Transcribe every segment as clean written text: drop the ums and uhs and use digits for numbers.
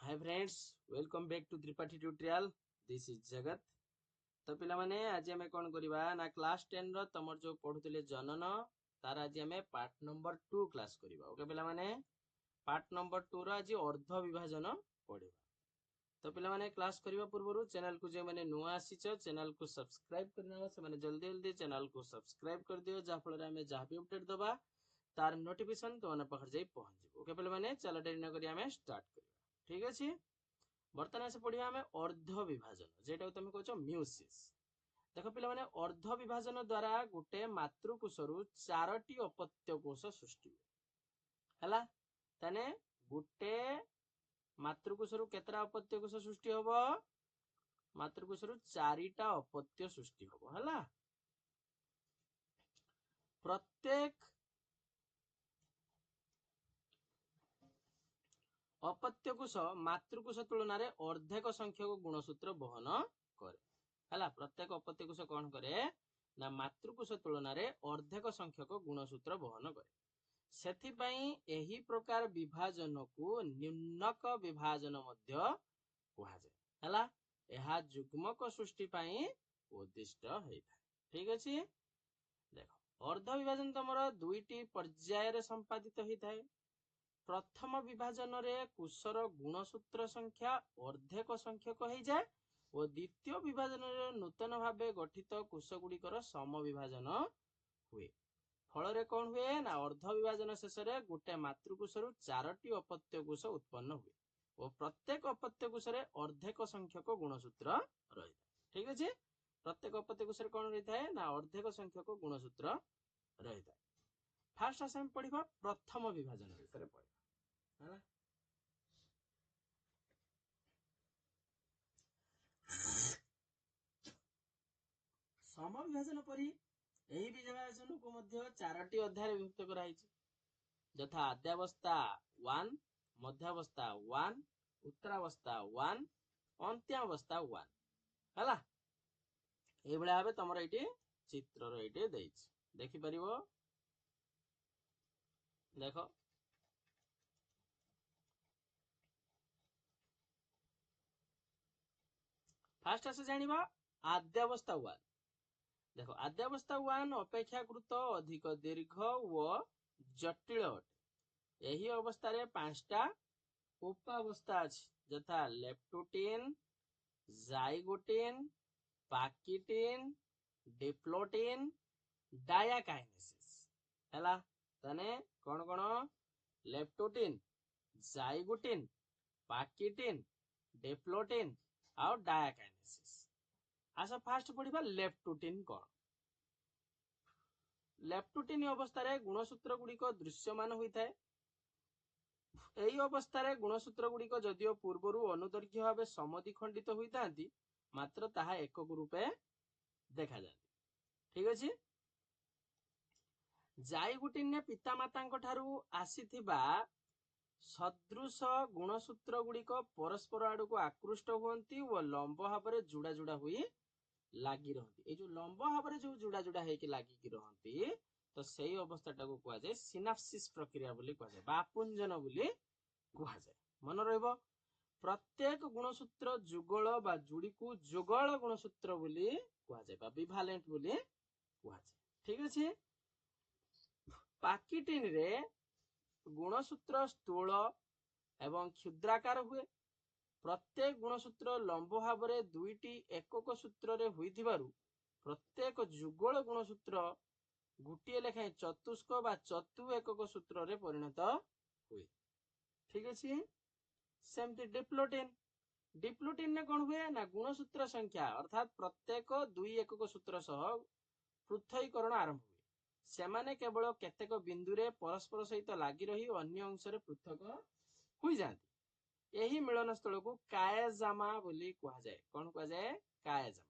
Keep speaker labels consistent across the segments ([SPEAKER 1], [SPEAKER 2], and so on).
[SPEAKER 1] Hi friends, welcome back to Tripathi tutorial. This is Jagat. तो पिला माने आज हमें कौन करिबा ना क्लास 10 रो तमर जो पढुतले जनन तार आज हमें पार्ट नंबर 2 क्लास करिबा। ओके पिला माने पार्ट नंबर 2 रो आज अर्ध विभाजन पढिबा। तो पिला माने क्लास करिबा पूर्वरु चैनल को जे माने नुआ आसीछ चैनल को सब्सक्राइब करना से माने जल्दी जल्दी चैनल को सब्सक्राइब कर दियो जा फल रे हमें जहां भी अपडेट दबा तार नोटिफिकेशन तो माने पखर जाई पहुंच जिवो। ओके पिला माने चलो देरी न करी हमें स्टार्ट करिबा। ठीक अछि। बर्तमान से पढ़िया हमें अर्ध विभाजन जेटा तुम कहछ म्यूसिस। देखो पिला माने अर्ध विभाजन द्वारा गुटे मातृकोशरु चारोटी अपत्य कोश सृष्टि हला तने गुटे मातृकोशरु केतरा अपत्य कोश सृष्टि होबो मातृकोशरु चारिटा अपत्य सृष्टि होबो हला। प्रत्येक अपत्य कोश मातृकोश तुलना रे अर्धेक संख्यक गुणसूत्र बहन करे हला। प्रत्येक अपत्य कोश कोन करे ना मातृकोश तुलना रे अर्धेक संख्यक गुणसूत्र बहन करे। सेथि पई एही प्रकार विभाजन को न्यूनक विभाजन मध्य कुहा जाय हला। एहा जुग्मक सृष्टि पई उद्दिष्ट हेता। ठीक अछि। देखो अर्ध विभाजन तमरो दुईटी पर्याय रे संपादित हेताय। प्रथम विभाजन रे कुशर गुणसूत्र संख्या अर्धेक संख्यक हो जाए और द्वितीय विभाजन रे नूतन भावे गठित कोश गुड़िकर सम विभाजन हुए। फल रे कौन हुए ना अर्ध विभाजन शेष रे गुटे मातृकोशरु चारोटी अपत्य कोश उत्पन्न हुए और प्रत्येक अपत्य कोश रे अर्धेक संख्यक गुणसूत्र रही। ठीक अछि। प्रत्येक अपत्य कोश रे कौन रही ना अर्धेक संख्यक गुणसूत्र रही। फास्ट आसे हम पढ़िबा प्रथम विभाजन विषय पढ़िबा हला। सम विभाजन परि एही विभाजन को मध्य चारोटी अध्याय विभक्त करा हिची यथा आद्यावस्था 1, मध्यावस्था 1, उत्तरावस्था 1, अंत्यावस्था 1 हला। ए भले भाबे तमरो एठी चित्र रो एठी देइछ देखि परिबो। देखो फास्ट आसे जानिबा आद्यावस्था 1। देखो आद्यावस्था 1 अपेक्षाकृत अधिक दीर्घ व जटिल अटे। यही अवस्था रे पांचटा उपावस्था अछि यथा लेप्टोटीन, जाइगोटीन, पाकिटीन, डिप्लोटीन, डायाकाइनेसिस हला। तने कोन कोन लेप्टोटीन, जाइगोटीन, पाकिटीन, डिप्लोटीन और डायाकाइनेसिस। आसा फास्ट पढ़िबा लेप्टोटीन कोन। लेप्टोटीन अवस्था रे गुणसूत्र गुड़िक दृश्यमान होइथाय। एही अवस्था रे गुणसूत्र गुड़िक जदियो पूर्वरु अनुदैर्घ्य भावे समद्विखंडित होइतांती मात्र ताहा एकक रूपे देखा जाती। ठीक अछि। जाइगोटीन ने पितामातांक ठारू आसीथिबा सदृश गुणसूत्र गुड़िक परस्पर आड़क आकृष्ट हुअंती व लंब भाव जुड़ा जुड़ा हुई लागी रहती। ए जो लंब भाव जो जुड़ा जुड़ा हेकि लागी रहती तो सही अवस्थाटा को कुआ जाय सिनाप्सिस प्रक्रिया बोली कुआ जाय बा आपुंजन बोली कुआ जाय। मन रहइबो प्रत्येक गुणसूत्र जुगल बा जुड़ी को जुगल गुणसूत्र बोली कुआ जाय बा बिभालेंट बोली कुआ जाय। ठीक अछि। पाकिटीन रे गुणसूत्र स्थूल एवं क्षुद्राकार हुए। प्रत्येक गुणसूत्र लंब भाव रे दुईटी एकक सूत्र रे होइथिबारु प्रत्येक जुगल गुणसूत्र गुटिए लेखाए चतुष्क बा चतु एकक सूत्र रे परिणत हुए। ठीक अछि। सेमति डिप्लोटीन डिप्लोटीन ने कोन हुए ना गुणसूत्र संख्या अर्थात प्रत्येक दुई एकक सूत्र सह पृथकीकरण आरंभ हुए। सेमाने केवल केतेक बिंदु रे परस्पर सहित लागि रही अन्य अंश रे पृथक हुई जांती। यही मिलन स्थल को कायजामा बोली कुहा जाए। कौन कुहा जाए कायजामा।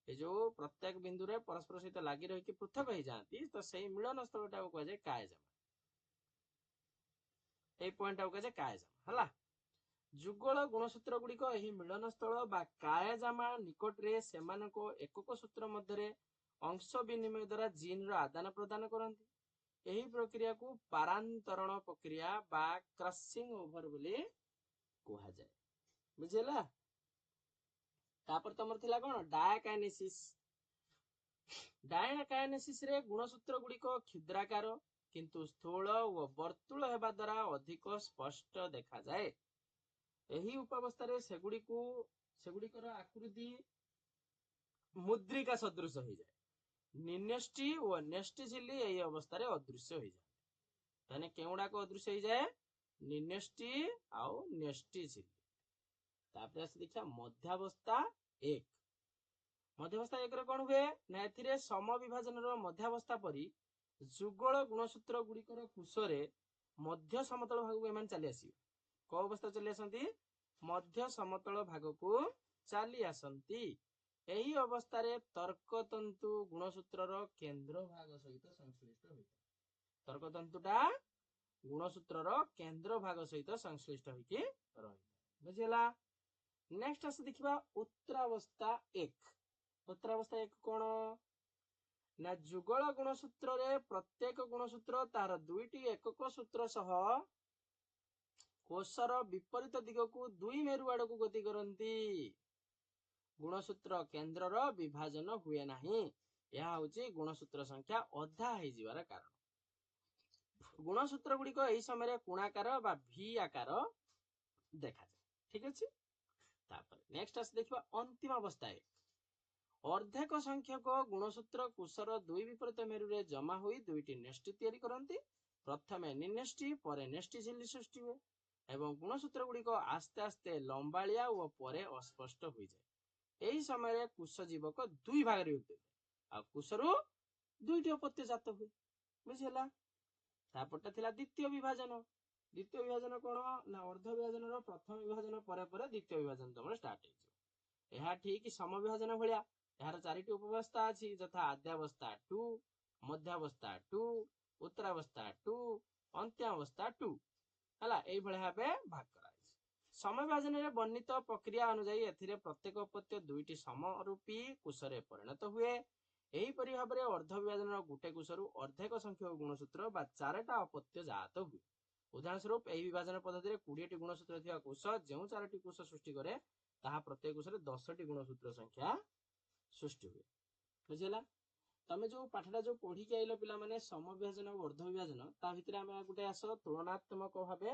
[SPEAKER 1] ए जो प्रत्येक बिंदु रे परस्पर सहित लागि रही कि पृथक हो जाती तो सही मिलन स्थलटा को कुहा जाए कायजामा। ए पॉइंट को कुहा जाए कायजामा हला। जुगल गुणसूत्र गुड़िक एही मिलन स्थल बा कायजामा निकट रे सेमानको एकक सूत्र मध्य रे अंश विनिमय द्वारा जीन रो आदान प्रदान करंती। एही प्रक्रिया को पारांतरण प्रक्रिया बा क्रॉसिंग ओवर बोली कुहा जाए। ବୁଝିଲା। ତାପରେ ତମର ଥିଲା କଣ ଡାୟାକାଇନେସିସ୍। ଡାୟାକାଇନେସିସ୍ ରେ ଗୁଣସୂତ୍ର ଗୁଡିକ କ୍ଷୁଦ୍ରାକାର କିନ୍ତୁ ସ୍ଥୂଳ ଓ ବର୍ତ୍ତୁଳ ହେବା ଦ୍ୱାରା ଅଧିକ ସ୍ପଷ୍ଟ ଦେଖାଯାଏ। ଏହି ଉପାବସ୍ଥାରେ ସେଗୁଡିକର ଆକୃତି ମୁଦ୍ରିକା ସଦୃଶ ହେଇଯାଏ। ନିନ୍ୟଷ୍ଟି ଓ ନ୍ୟଷ୍ଟି ଝିଲ୍ଲି ଏହି ଅବସ୍ଥାରେ ଅଦୃଶ୍ୟ ହେଇଯାଏ। ତାହେଲେ କେଉଁଗୁଡାକ ଅଦୃଶ୍ୟ ହେଇଯାଏ? ନିନ୍ୟଷ୍ଟି ଆଉ ନ୍ୟଷ୍ଟି ଝିଲ୍ଲି। ତାପରେ ଆସି ଦେଖିବା ମଧ୍ୟାବସ୍ଥା 1। ମଧ୍ୟାବସ୍ଥା 1ରେ କଣ ହୁଏ ନା ଏଥିରେ ସମବିଭାଜନର ମଧ୍ୟାବସ୍ଥା ପରି ଯୁଗଳ ଗୁଣସୂତ୍ର ଗୁଡିକର କୋଷରେ ମଧ୍ୟ ସମତଳ ଭାଗକୁ ଏମାନେ ଚାଲି ଆସିବେ। କୋଉ ଅବସ୍ଥା ଚାଲି ଆସନ୍ତି? ମଧ୍ୟ ସମତଳ ଭାଗକୁ ଚାଲି ଆସନ୍ତି। ଏହି ଅବସ୍ଥାରେ ତର୍କତନ୍ତୁ ଗୁଣସୂତ୍ରର କେନ୍ଦ୍ର ଭାଗ ସହିତ ସଂଶ୍ଳିଷ୍ଟ ହୋଇଥାଏ। ତର୍କତନ୍ତୁଟା ଗୁଣସୂତ୍ରର କେନ୍ଦ୍ର ଭାଗ ସହିତ ସଂଶ୍ଳିଷ୍ଟ ହୋଇକି ରହିଥାଏ। ବୁଝିହେଲା। ନେକ୍ସଟ ଆସି ଦେଖିବା ଉତ୍ତରାବସ୍ଥା 1। ଉତ୍ତରାବସ୍ଥା 1 କଣ ନା ଯୁଗଳ ଗୁଣସୂତ୍ରରେ ପ୍ରତ୍ୟେକ ଗୁଣସୂତ୍ର ତାର ଦୁଇଟି ଏକକ ସୂତ୍ର ସହ କୋଷର ବିପରୀତ ଦିଗକୁ ଦୁଇ ମେରୁ ଆଡକୁ ଗତି କରନ୍ତି। ଗୁଣସୂତ୍ର କେନ୍ଦ୍ରର ବିଭାଜନ ହୁଏ ନାହିଁ। ଏହା ହଉଛି ଗୁଣସୂତ୍ର ସଂଖ୍ୟା ଅଧା ହେଇଯିବାର କାରଣ। ଗୁଣସୂତ୍ର ଗୁଡିକ ଏହି ସମୟରେ କୋଣାକାର ବା ଭି ଆକାର ଦେଖାଯାଏ। ଠିକ ଅଛି। ତାପରେ ନେକ୍ସଟ ଆସି ଦେଖିବା ଅନ୍ତିମ ଅବସ୍ଥା 1। ଅର୍ଦ୍ଧେକ ସଂଖ୍ୟକ ଗୁଣସୂତ୍ର କୋଷର ଦୁଇ ବିପରୀତ ମେରୁରେ ଜମା ହୋଇ ଦୁଇଟି ନେଷ୍ଟି ତିଆରି କରନ୍ତି। ପ୍ରଥମେ ନିନ୍ୟଷ୍ଟି ପରେ ନେଷ୍ଟି ଝିଲ୍ଲି ସୃଷ୍ଟି ହୁଏ ଏବଂ ଗୁଣସୂତ୍ର ଗୁଡିକ ଆସ୍ତେ ଆସ୍ତେ ଲମ୍ବାଳିଆ ଓ ପରେ ଅସ୍ପଷ୍ଟ ହୋଇଯାଏ। ଏହି ସମୟରେ କୋଷ ଜୀବକ ଦୁଇ ଭାଗରେ ବିଭକ୍ତ ହୋଇଥାଏ ଆଉ କୋଷରୁ ଦୁଇଟି ଅପତ୍ୟ ଜାତ ହୁଏ। ବୁଝିହେଲା। ତାପରଟା ଥିଲା ଦ୍ୱିତୀୟ ବିଭାଜନ। ଦ୍ୱିତୀୟ ବିଭାଜନ କଣ ନା ଅର୍ଦ୍ଧ ବିଭାଜନର ପ୍ରଥମ ବିଭାଜନ ପରେ ପରେ ଦ୍ୱିତୀୟ ବିଭାଜନ ତମର ଷ୍ଟାର୍ଟ ହେଇଯିବ। ଏହା ଠିକ ସମବିଭାଜନ ଭଳିଆ। ଏହାର ଚାରିଟି ଉପବସ୍ଥା ଅଛି ଯଥା ଆଦ୍ୟାବସ୍ଥା 2, ମଧ୍ୟାବସ୍ଥା 2, ଉତ୍ତରାବସ୍ଥା 2, ଅନ୍ତ୍ୟାବସ୍ଥା 2। ହେଲା, ଏଇଭଳିଆ ଭାବେ ଭାଗ କରାଯାଇଛି। ସମବିଭାଜନରେ ବର୍ଣ୍ଣିତ ପ୍ରକ୍ରିୟା ଅନୁଯାୟୀ ଏଥିରେ ପ୍ରତ୍ୟେକ ଅପତ୍ୟ ଦୁଇଟି ସମରୂପୀ କୋଷରେ ପରିଣତ ହୁଏ। ଏହିପରି ଭାବରେ ଅର୍ଦ୍ଧ ବିଭାଜନର ଗୋଟେ କୋଷରୁ ଅର୍ଦ୍ଧେକ ସଂଖ୍ୟକ ଗୁଣସୂତ୍ର ବା 4ଟା ଅପତ୍ୟ ଜାତ ହୁଏ। ଉଦାହରଣ ସ୍ୱରୂପ ଏହି ବିଭାଜନ ପଦ୍ଧତିରେ 20ଟି ଗୁଣସୂତ୍ର ଥିବା କୋଷ ଯେଉଁ 4ଟି କୋଷ ସୃଷ୍ଟି କରେ ତାହା ପ୍ରତ୍ୟେକ କୋଷରେ 10ଟି ଗୁଣସୂତ୍ର ସଂଖ୍ୟା ସୃଷ୍ଟି ହୁଏ। ବୁଝିହେଲା। ତମେ ଯୋଉ ପାଠଟା ଯୋଉ ପଢିକି ଆଇଲ ପିଲାମାନେ ସମବିଭାଜନ ଆଉ ଅର୍ଦ୍ଧ ବିଭାଜନ, ତା ଭିତରେ ଆମେ ଗୋଟେ ଆସ ତୁଳନାତ୍ମକ ଭାବେ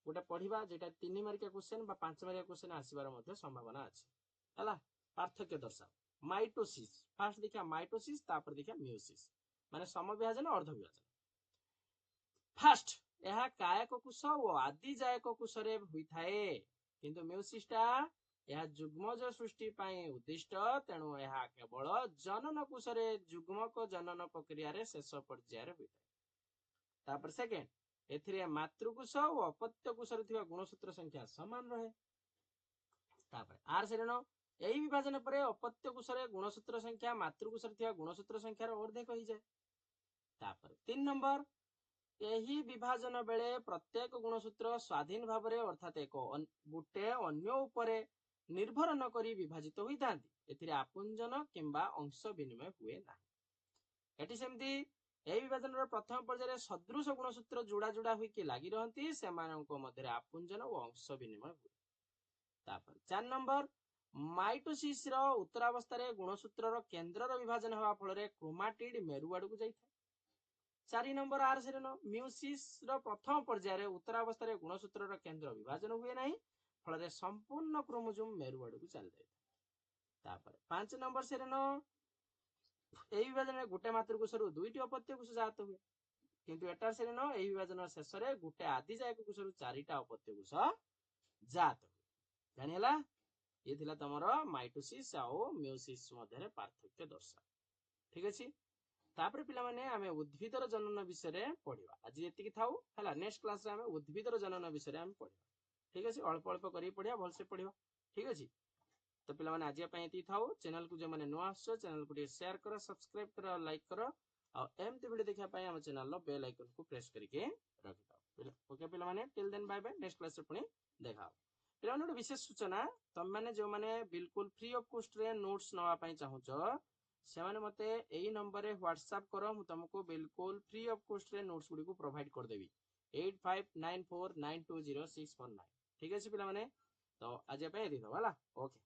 [SPEAKER 1] ଗୋଟେ ପଢିବା ଯେଟା 3 ମାର୍କିଆ କ୍ୱେଶ୍ଚନ ବା 5 ମାର୍କିଆ କ୍ୱେଶ୍ଚନ ଆସିବାର ମଧ୍ୟ ସମ୍ଭାବନା ଅଛି। ହେଲା, ପାର୍ଥକ୍ୟ ଦର୍ଶାଅ। ମାଇଟୋସିସ୍, ଫାର୍ଷ୍ଟ ଦେଖିବା ମାଇଟୋସିସ୍, ତାପରେ ଦେଖିବା ମିଓସିସ୍, ମାନେ ସମବିଭାଜନ ଅର୍ଦ୍ଧ ବିଭାଜନ। ଫାର୍ଷ୍ଟ, ଏହା କାୟକ କୋଷ ଓ ଆଦି ଜାୟକ କୋଷରେ ହୋଇଥାଏ, କିନ୍ତୁ ମିଓସିସ୍ ଟା ଏହା ଯୁଗ୍ମଜ ସୃଷ୍ଟି ପାଇଁ ଉଦ୍ଦିଷ୍ଟ, ତେଣୁ ଏହା କେବଳ ଜନନ କୋଷରେ ଯୁଗ୍ମକ ଜନନ ପ୍ରକ୍ରିୟାରେ ଶେଷ ପର୍ଯ୍ୟାୟରେ ହୋଇଥାଏ। ତାପରେ ସେକେଣ୍ଡ, ଏଥିରେ ମାତୃକୋଷ ଓ ଅପତ୍ୟ କୋଷରେ ଥିବା ଗୁଣସୂତ୍ର ସଂଖ୍ୟା ସମାନ ରହେ। ତାପରେ ଆର ଶ୍ରେଣୀ, ଏହି ବିଭାଜନ ପରେ ଅପତ୍ୟ କୋଷରେ ଗୁଣସୂତ୍ର ସଂଖ୍ୟା ମାତୃକୋଷରେ ଥିବା ଗୁଣସୂତ୍ର ସଂଖ୍ୟାର ଅର୍ଦ୍ଧେକ ହେଇଯାଏ। ତାପରେ 3 ନମ୍ବର, ଏହି ବିଭାଜନ ବେଳେ ପ୍ରତ୍ୟେକ ଗୁଣସୂତ୍ର ସ୍ୱାଧୀନ ଭାବରେ ଅର୍ଥାତ ଗୋଟେ ଅନ୍ୟ ଉପରେ ନିର୍ଭର ନ କରି ବିଭାଜିତ ହୋଇଥାନ୍ତି। ଏଥିରେ ଆପୁଞ୍ଜନ କିମ୍ବା ଅଂଶ ବିନିମୟ ହୁଏ ନାହିଁ। ଏଠି ସେମିତି ଏହି ବିଭାଜନର ପ୍ରଥମ ପର୍ଯ୍ୟାୟରେ ସଦୃଶ ଗୁଣସୂତ୍ର ଯୋଡା ଯୋଡା ହୋଇକି ଲାଗି ରହନ୍ତି, ସେମାନଙ୍କ ମଧ୍ୟରେ ଆପୁଞ୍ଜନ ଓ ଅଂଶ ବିନିମୟ ହୁଏ। ତାପରେ 4 ନମ୍ବର, ମାଇଟୋସିସ୍ ର ଉତ୍ତରାବସ୍ଥାରେ ଗୁଣସୂତ୍ରର କେନ୍ଦ୍ରର ବିଭାଜନ ହେବା ଫଳରେ କ୍ରୋମାଟିଡ ମେରୁ ଆଡକୁ ଯାଇଥାଏ। 4 ନମ୍ବର ଆର ଶ୍ରେଣୀ, ମିଓସିସ୍ ର ପ୍ରଥମ ପର୍ଯ୍ୟାୟରେ ଉତ୍ତରାବସ୍ଥାରେ ଗୁଣସୂତ୍ରର କେନ୍ଦ୍ର ବିଭାଜନ ହୁଏ ନାହିଁ, ଫଳରେ ସମ୍ପୂର୍ଣ୍ଣ କ୍ରୋମୋଜୋମ ମେରୁ ଆଡକୁ ଚାଲିଯାଇଥାଏ। ତାପରେ 5 ନମ୍ବର ଶ୍ରେଣୀ, ଏହି ବିଭାଜନରେ ଗୋଟେ ମାତୃକୋଷରୁ ଦୁଇଟି ଅପତ୍ୟ କୋଷ ଜାତ ହୁଏ, କିନ୍ତୁ ଏଟାର ଶ୍ରେଣୀ ଏହି ବିଭାଜନ ଶେଷରେ ଗୋଟେ ଆଦି ଜାୟକ କୋଷରୁ 4ଟା ଅପତ୍ୟ କୋଷ ଜାତ ହୁଏ। ଜାଣିହେଲା। ଇଏ ଥିଲା ତମର ମାଇଟୋସିସ୍ ଆଉ ମିଓସିସ୍ ମଧ୍ୟରେ ପାର୍ଥକ୍ୟ ଦର୍ଶାଅ। ଠିକ ଅଛି। ତାପରେ ପିଲାମାନେ ଆମେ ଉଦ୍ଭିଦର ଜନନ ବିଷୟରେ ପଢିବା। ଆଜି ଏତିକି ଥାଉ। ହେଲା, ନେକ୍ସଟ କ୍ଲାସରେ ଆମେ ଉଦ୍ଭିଦର ଜନନ ବିଷୟରେ ଆମେ ପଢିବା। ଠିକ ଅଛି, ଅଳ୍ପ ଅଳ୍ପ କରିକି ପଢିବା, ଭଲସେ ପଢିବା। ଠିକ ଅଛି। ତ ପିଲାମାନେ ଆଜି ପାଇଁ ଏତିକି ଥାଉ। ଚ୍ୟାନେଲକୁ ଯେଉଁମାନେ ନୂଆ ଆସୁଛ ଚ୍ୟାନେଲକୁ ଟିକେ ସେୟାର କର, ସବସ୍କ୍ରାଇବ କର, ଲାଇକ୍ କର, ଆଉ ଏମିତି ଭିଡିଓ ଦେଖିବା ପାଇଁ ଆମ ଚ୍ୟାନେଲର ବେଲ୍ ଆଇକନକୁ ପ୍ରେସ୍ କରିକି ରଖିଥାଅ। ଓକେ ପିଲାମାନେ, till then bye bye. Next କ୍ଲାସରେ ପୁଣି ଦେଖା ହବ। ପିଲାମାନେ ଗୋଟେ ବିଶେଷ ସୂଚନା, ତମମାନେ ଯୋଉମାନେ ବିଲକୁଲ ଫ୍ରି ଅଫ କଷ୍ଟରେ ନୋଟ୍ସ ନେବା ପାଇଁ ଚାହୁଁଛ ସେମାନେ ମତେ ଏଇ ନମ୍ବରରେ ହ୍ୱାଟ୍ସଆପ୍ କର, ମୁଁ ତମକୁ ବିଲକୁଲ ଫ୍ରି ଅଫ କଷ୍ଟରେ ନୋଟ୍ସ ଗୁଡିକୁ ପ୍ରୋଭାଇଡ କରିଦେବି। 8594920619। ଠିକ ଅଛି ପିଲାମାନେ। ତ ଆଜି ପାଇଁ ଏତିକି ଦବା ହେଲା। ଓକେ।